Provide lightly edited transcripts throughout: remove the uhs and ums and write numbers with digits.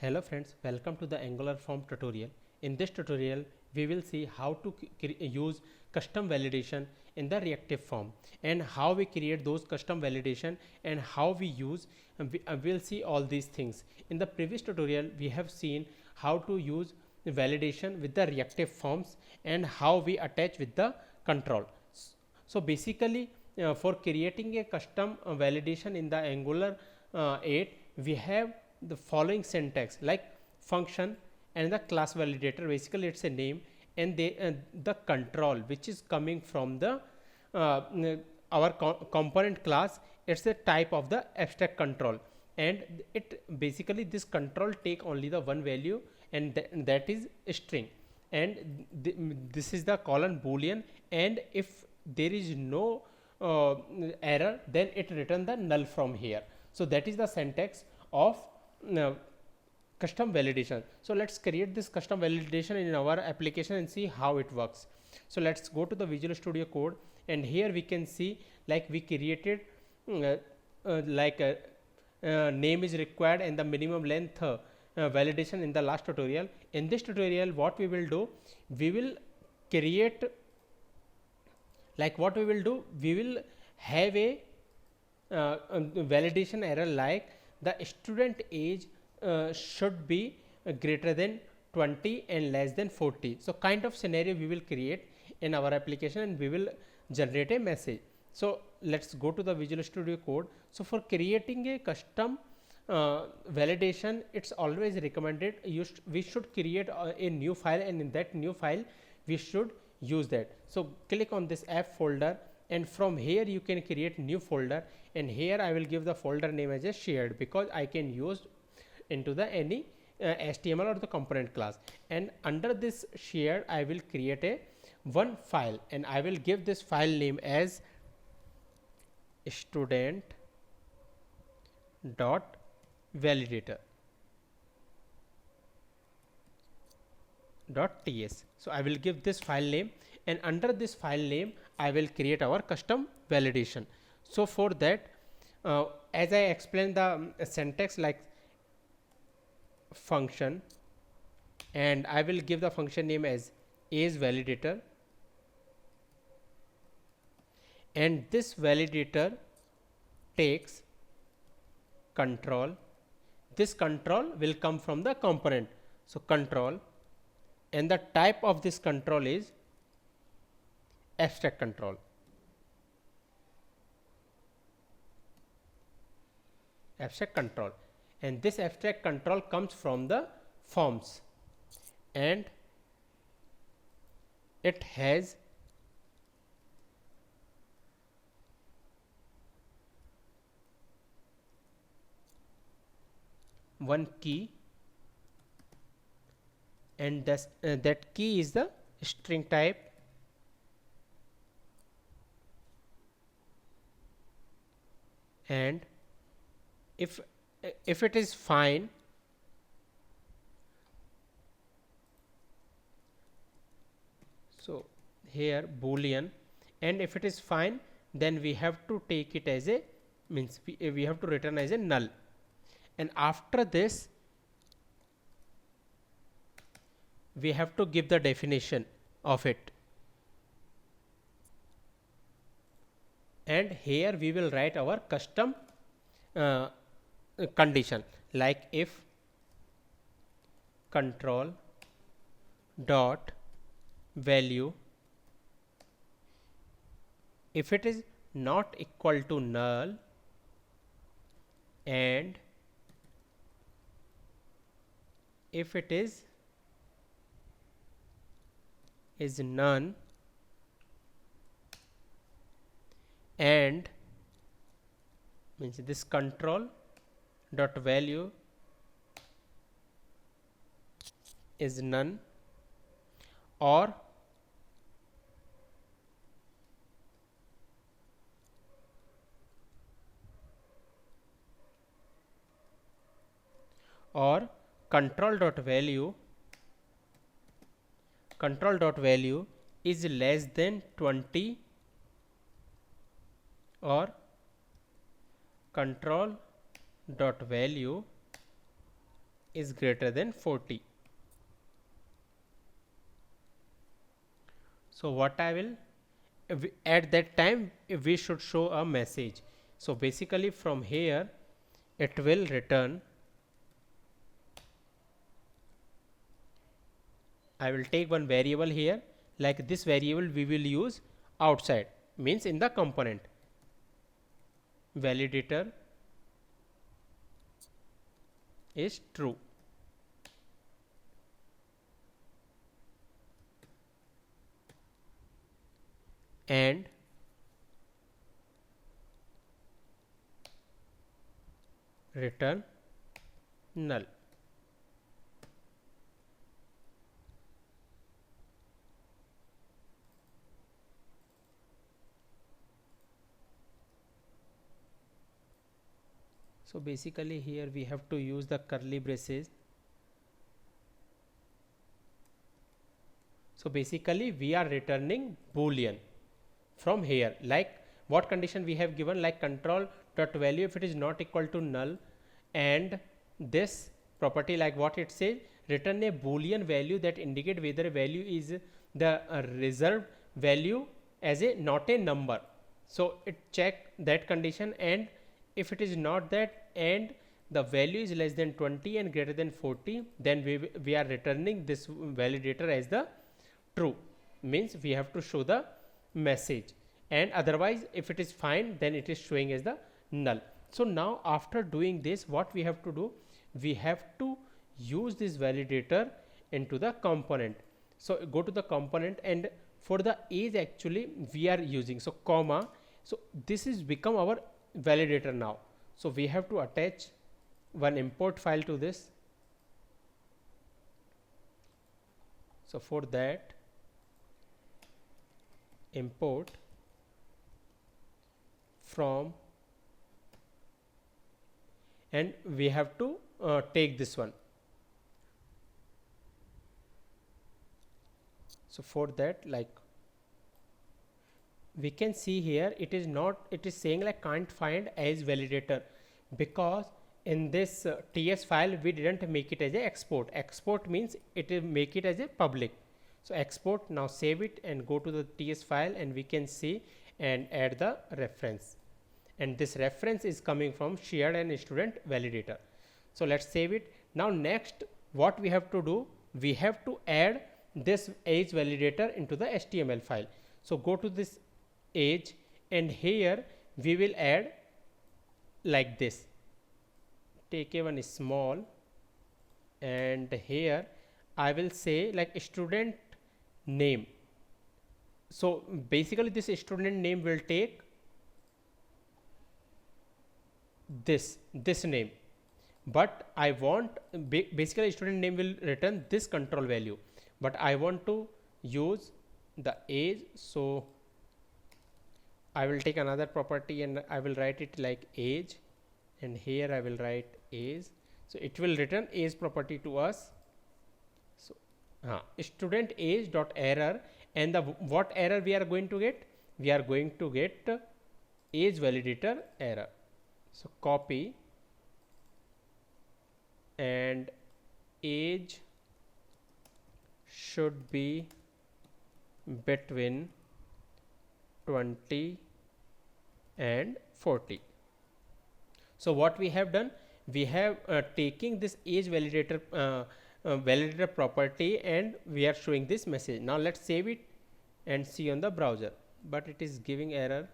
Hello friends, welcome to the Angular form tutorial. In this tutorial, we will see how to use custom validation in the reactive form and how we create those custom validation and how we use we'll see all these things. In the previous tutorial, we have seen how to use validation with the reactive forms and how we attach with the control. So basically, for creating a custom validation in the Angular 8, we have the following syntax like function and the class validator. Basically, it's a name and the control which is coming from the our component class. It's a type of the abstract control, and it basically this control take only the one value, and that is string, and this is the colon boolean, and if there is no error, then it return the null from here. So that is the syntax of uh, custom validation. So let's create this custom validation in our application and see how it works. So let's go to the Visual Studio Code, and here we can see like we created name is required and the minimum length validation in the last tutorial. In this tutorial, what we will do, we will create what we will do, we will have a validation error like the student age should be greater than 20 and less than 40. So kind of scenario we will create in our application, and we will generate a message. So let's go to the Visual Studio Code. So for creating a custom validation, it's always recommended we should create a new file, and in that new file we should use that. So click on this app folder, and from here you can create new folder, and here I will give the folder name as a shared because I can use into the any HTML or the component class, and under this shared I will create a one file, and I will give this file name as student dot validator dot ts. So I will give this file name, and under this file name I will create our custom validation. So for that, as I explained the syntax like function, and I will give the function name as age validator, and this validator takes control. This control will come from the component. So control, and the type of this control is abstract control. Abstract control, and this abstract control comes from the forms, and it has one key, and that key is the string type, and if it is fine, so here boolean, and if it is fine, then we have to take it as a means we have to return as a null, and after this we have to give the definition of it, and here we will write our custom condition like if control dot value, if it is not equal to null, and if it is none, and means this control dot value is none, or control dot value is less than 20, or control dot value is greater than 40. So what I will at that time we should show a message. So basically from here it will return, I will take one variable here, like this variable we will use outside, means in the component. Validator is true. And return null. So basically here we have to use the curly braces. So basically we are returning boolean from here, like what condition we have given, like control dot value if it is not equal to null, and this property, like what it says, return a boolean value that indicate whether a value is the reserved value as a not a number. So it check that condition, and if it is not that and the value is less than 20 and greater than 40, then we are returning this validator as the true, means we have to show the message, and otherwise if it is fine then it is showing as the null. So now after doing this, what we have to do, we have to use this validator into the component. So go to the component, and for the age actually we are using, so comma, so this is become our validator now. So we have to attach one import file to this. So for that, import from, and we have to take this one. So for that, like we can see here, it is not, it is saying like can't find as validator, because in this ts file we didn't make it as a export. Export means it will make it as a public. So export, now save it and go to the ts file, and we can see and add the reference, and this reference is coming from shared and student validator. So let's save it. Now next what we have to do, we have to add this age validator into the HTML file. So go to this age, and here we will add like this, take a one small, and here I will say like student name. So basically this student name will take this name, but I want basically student name will return this control value, but I want to use the age. So I will take another property and I will write it like age, and here I will write age. So it will return age property to us. So student age dot error, and the what error we are going to get, we are going to get age validator error. So copy, and age should be between 20 and 40. So what we have done, we have taking this age validator validator property, and we are showing this message. Now let's save it and see on the browser, but it is giving error.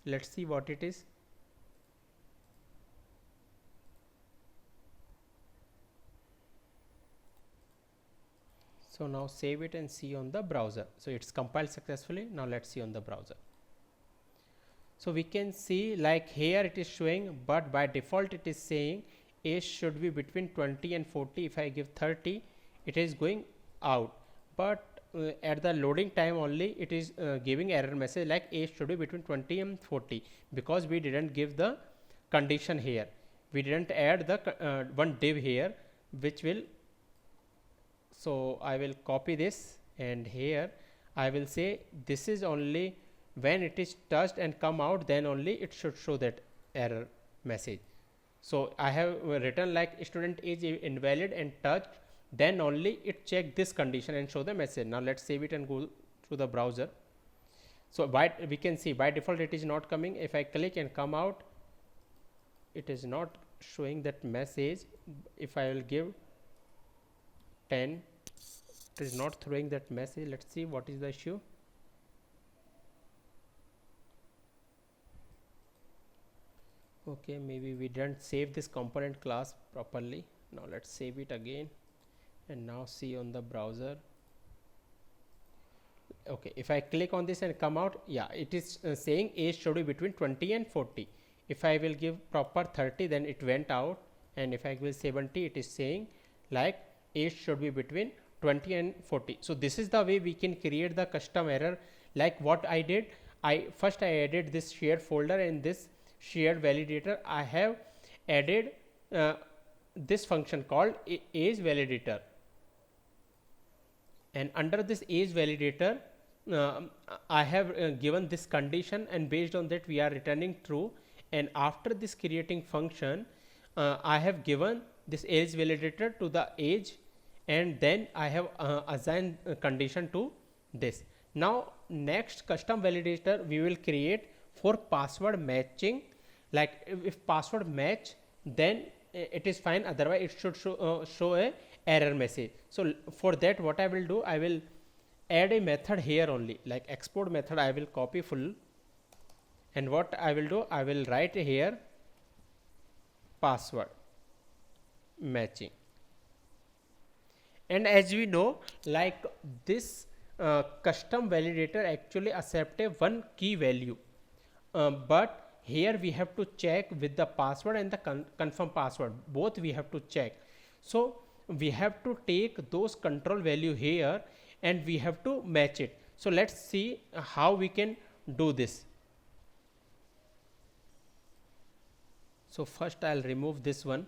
Let's see what it is. So now save it and see on the browser. So it's compiled successfully. Now let's see on the browser. So we can see like here it is showing, but by default it is saying age should be between 20 and 40. If I give 30, it is going out, but at the loading time only it is giving error message like age should be between 20 and 40, because we didn't give the condition here. We didn't add the one div here, which will, so I will copy this, and here I will say this is only when it is touched and come out, then only it should show that error message. So I have written like student is invalid and touched, then only it check this condition and show the message. Now let's save it and go to the browser. So we can see by default it is not coming. If I click and come out, it is not showing that message. If I will give 10, it is not throwing that message. Let's see what is the issue. Okay, maybe we didn't save this component class properly. Now let's save it again and now see on the browser. Okay, if I click on this and come out, yeah, it is saying age should be between 20 and 40. If I will give proper 30, then it went out, and if I give 70, it is saying like age should be between 20 and 40. So this is the way we can create the custom error. Like what I did, I added this shared folder, and this shared validator I have added this function called age validator, and under this age validator I have given this condition, and based on that we are returning true. And after this creating function, I have given this age validator to the age, and then I have assigned a condition to this. Now next custom validator we will create for password matching. Like if password match, then it is fine, otherwise it should show a error message. So for that what I will do, I will add a method here only, like export method. I will copy full, and what I will do, I will write here password matching. And as we know, like this custom validator actually accept a one key value, but here we have to check with the password and the confirm password, both we have to check. So we have to take those control value here and we have to match it. So let's see how we can do this. So first I'll remove this one,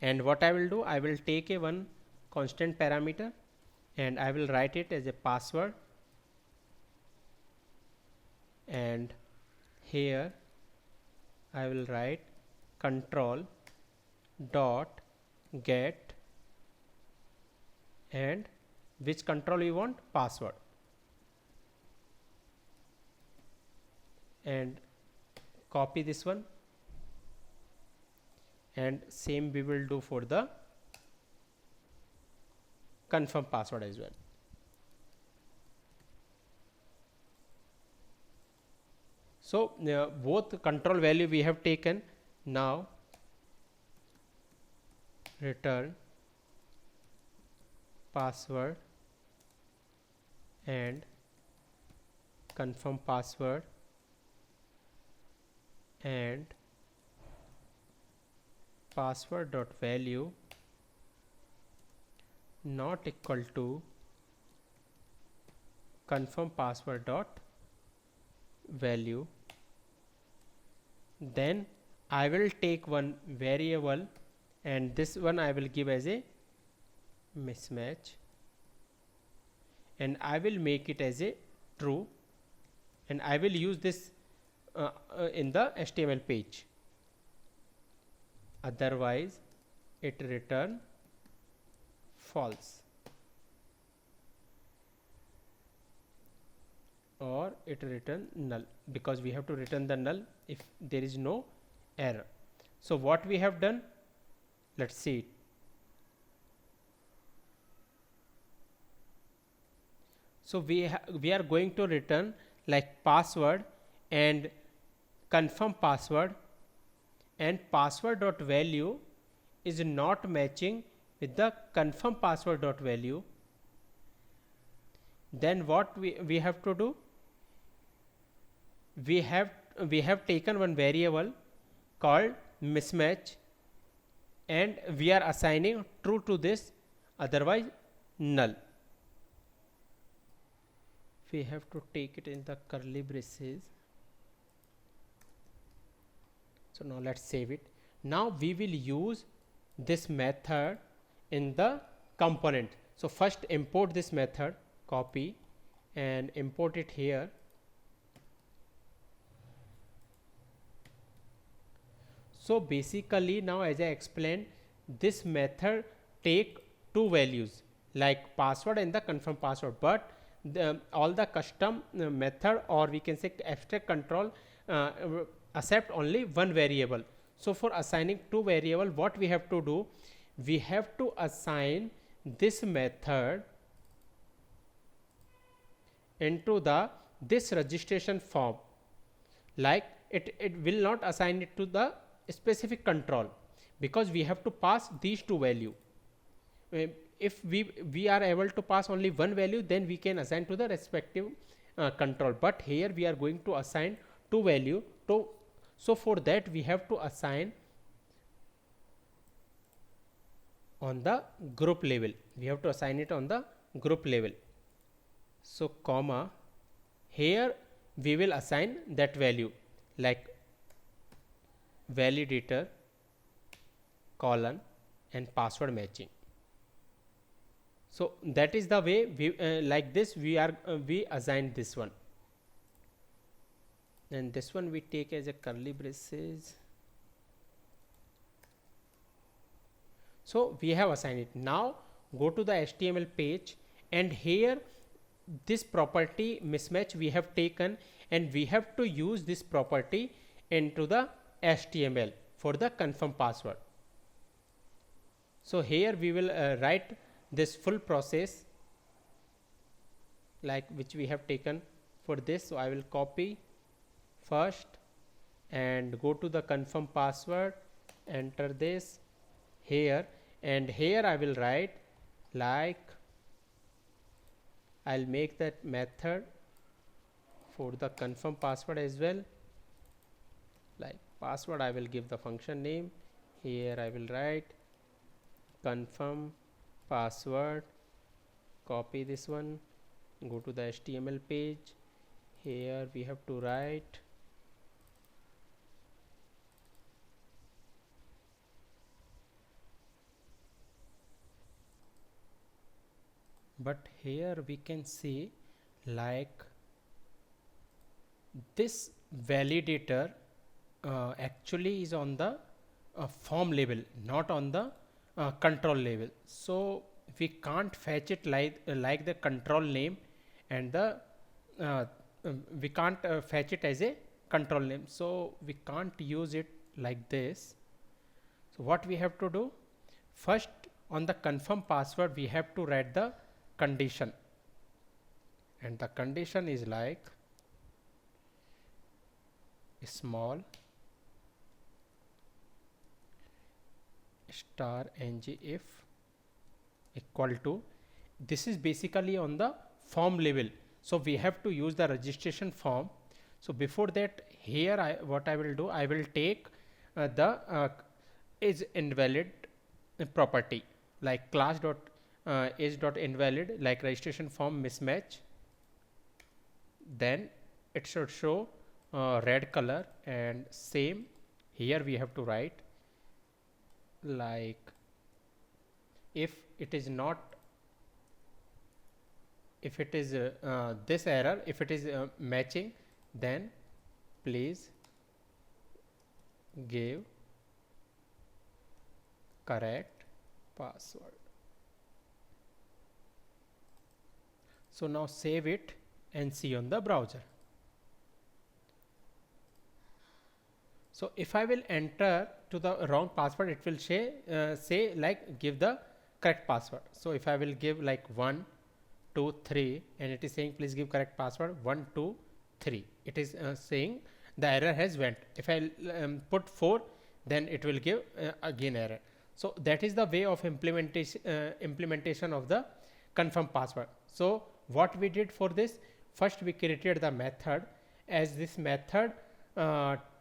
and what I will do, I will take a one constant parameter and I will write it as a password, and here I will write control dot get, and which control we want, password, and copy this one, and same we will do for the confirm password as well. So both control value we have taken. Now return password and confirm password, and password dot value not equal to confirm password dot value. Then I will take one variable, and this one I will give as a mismatch, and I will make it as a true, and I will use this in the HTML page, otherwise it return false or it return null, because we have to return the null if there is no error. So what we have done, let's see it. So we are going to return like password and confirm password, and password dot value is not matching with the confirm password dot value. Then what we have to do, we have taken one variable called mismatch, and we are assigning true to this, otherwise null. We have to take it in the curly braces. So now let's save it. Now we will use this method in the component. So first import this method, copy and import it here. So basically now, as I explained, this method take two values like password and the confirm password, but all the custom method, or we can say abstract control, uh, accept only one variable. So for assigning two variable, what we have to do, we have to assign this method into the this registration form. Like it will not assign it to the specific control, because we have to pass these two value. If we are able to pass only one value, then we can assign to the respective control, but here we are going to assign two value to. So for that we have to assign on the group level, we have to assign it on the group level. So comma, here we will assign that value like validator colon and password matching. So that is the way we like this we assign this one, and this one we take as a curly braces. So we have assigned it. Now go to the HTML page, and here this property mismatch we have taken, and we have to use this property into the HTML for the confirm password. So here we will write this full process like which we have taken for this. So I will copy first and go to the confirm password, enter this here, and here I will write like, I'll make that method for the confirm password as well. Like password, I will give the function name. Here I will write confirm password, copy this one, go to the HTML page. Here we have to write but here we can see like this validator actually is on the form level, not on the control level. So we can't fetch it like the control name, and the we can't fetch it as a control name, so we can't use it like this. So what we have to do, first on the confirm password we have to write the condition, and the condition is like small star ng if equal to, this is basically on the form level, so we have to use the registration form. So before that, here what I will do, I will take the is invalid property like class dot is dot invalid like registration form mismatch, then it should show red color, and same here we have to write like if it is not, if it is this error, if it is matching, then please give correct password. So now save it and see on the browser. So if I will enter to the wrong password, it will say like give the correct password. So if I will give like 1 2 3, and it is saying please give correct password 1 2 3, it is saying the error has went. If I put 4, then it will give again error. So that is the way of implementation of the confirm password. So what we did for this, first we created the method, as this method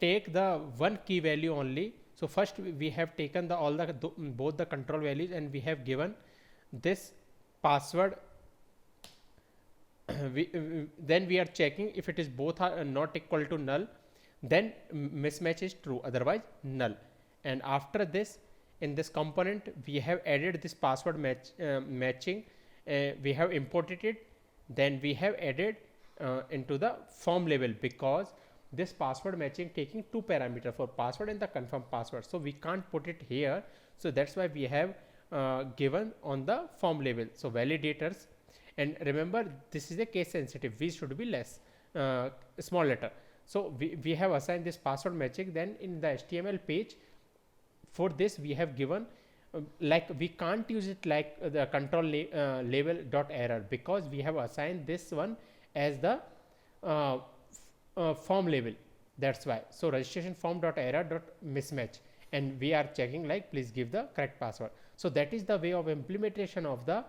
take the one key value only. So first we have taken the all the both the control values, and we have given this password. Then we are checking if it is both are not equal to null, then mismatch is true, otherwise null. And after this, in this component we have added this password matching, we have imported it, then we have added into the form level, because this password matching taking two parameter for password and the confirm password, so we can't put it here. So that's why we have given on the form label. So validators, and remember this is a case sensitive, v should be less small letter. So we have assigned this password matching. Then in the HTML page, for this we have given like we can't use it like the control label dot error, because we have assigned this one as the form label. That's why. So registration form dot error dot mismatch, and we are checking like please give the correct password. So that is the way of implementation of the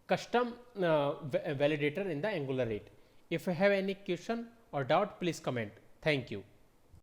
custom validator in the Angular 8. If you have any question or doubt, please comment. Thank you.